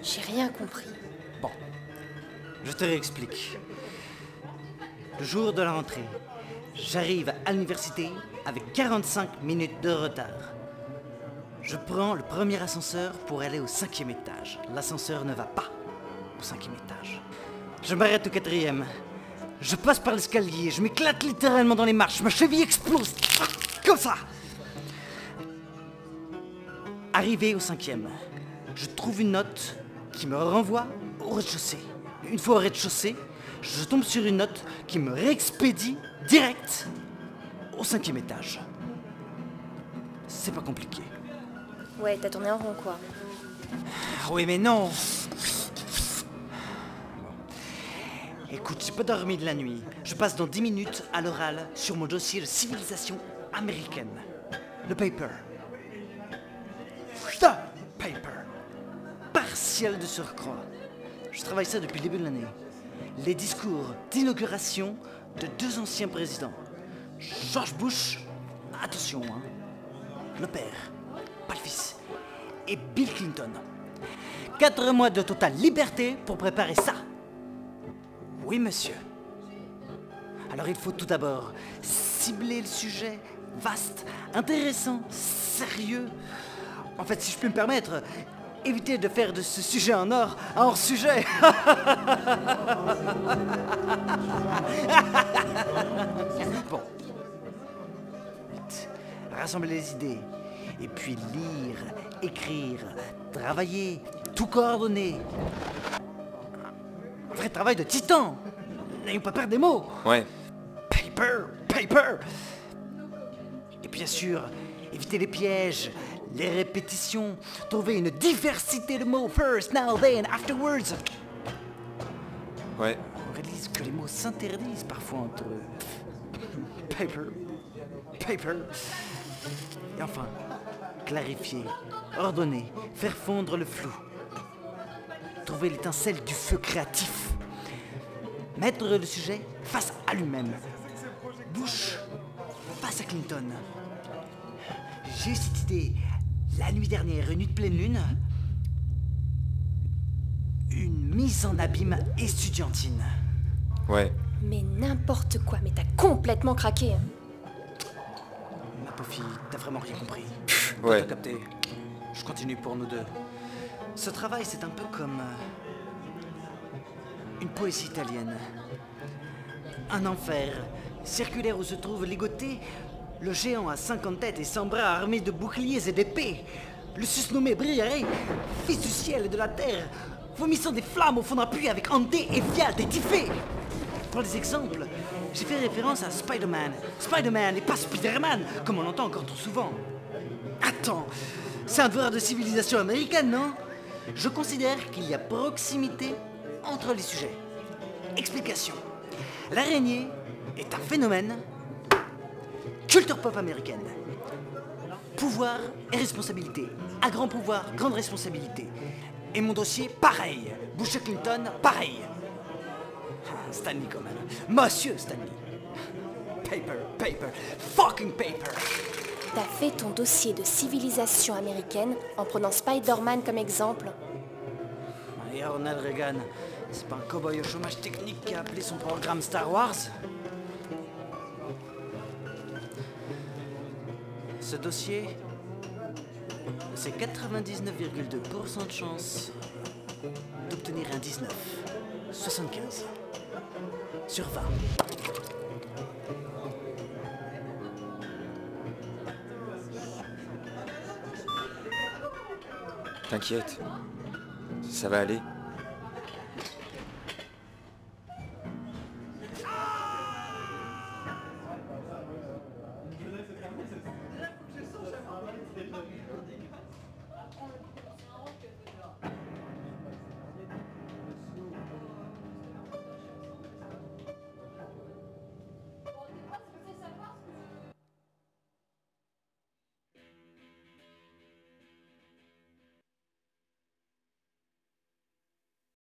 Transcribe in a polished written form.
J'ai rien compris. Bon, je te réexplique. Le jour de la rentrée, j'arrive à l'université avec 45 minutes de retard. Je prends le premier ascenseur pour aller au 5e étage. L'ascenseur ne va pas au 5e étage. Je m'arrête au 4e. Je passe par l'escalier, je m'éclate littéralement dans les marches, ma cheville explose. Comme ça. Arrivé au 5e, je trouve une note qui me renvoie au rez-de-chaussée. Une fois au rez-de-chaussée, je tombe sur une note qui me réexpédie direct au 5e étage. C'est pas compliqué. Ouais, t'as tourné en rond, quoi. Ah oui, mais non. Écoute, j'ai pas dormi de la nuit. Je passe dans 10 minutes à l'oral sur mon dossier de civilisation américaine. Le paper. The paper. Partiel de surcroît. Je travaille ça depuis le début de l'année. Les discours d'inauguration de 2 anciens présidents. George Bush, attention, hein. Le père, pas le fils. Et Bill Clinton. 4 mois de totale liberté pour préparer ça. Oui, monsieur. Alors il faut tout d'abord cibler le sujet, vaste, intéressant, sérieux. En fait, si je peux me permettre, éviter de faire de ce sujet en or un hors-sujet. Bon. Vite. Rassembler les idées. Et puis lire, écrire, travailler, tout coordonner. Un vrai travail de titan. N'ayons pas peur des mots. Ouais. Paper, paper. Et bien sûr, éviter les pièges, les répétitions, trouver une diversité de mots. First, now, then, afterwards. Ouais. On réalise que les mots s'interdisent parfois entre eux. Paper, paper. Et enfin, clarifier, ordonner, faire fondre le flou. Trouver l'étincelle du feu créatif. Mettre le sujet face à lui-même. Bush face à Clinton. J'ai eu cette idée la nuit dernière, une nuit de pleine lune. Une mise en abîme estudiantine. Ouais. Mais n'importe quoi, mais t'as complètement craqué. Hein. Ma pauvre fille, t'as vraiment rien compris. Ouais. T'as capté. Je continue pour nous deux. Ce travail, c'est un peu comme une poésie italienne. Un enfer circulaire où se trouve ligoté le géant à 50 têtes et 100 bras armé de boucliers et d'épées. Le susnommé Briaré, fils du ciel et de la terre, vomissant des flammes au fond d'un puits avec Andé et Fiat et Tiffé. Pour les exemples, j'ai fait référence à Spider-Man. Spider-Man et pas Spider-Man, comme on l'entend encore trop souvent. Attends, c'est un devoir de civilisation américaine, non? Je considère qu'il y a proximité entre les sujets. Explication. L'araignée est un phénomène. Culture pop américaine. Pouvoir et responsabilité. À grand pouvoir, grande responsabilité. Et mon dossier, pareil. Bush et Clinton, pareil. Stanley quand même. Monsieur Stanley. Paper, paper, fucking paper. T'as fait ton dossier de civilisation américaine en prenant Spider-Man comme exemple. Et Ronald Reagan, c'est pas un cow-boy au chômage technique qui a appelé son programme Star Wars? Ce dossier, c'est 99,2% de chance d'obtenir un 19. 75 sur 20. T'inquiète. Ça va aller.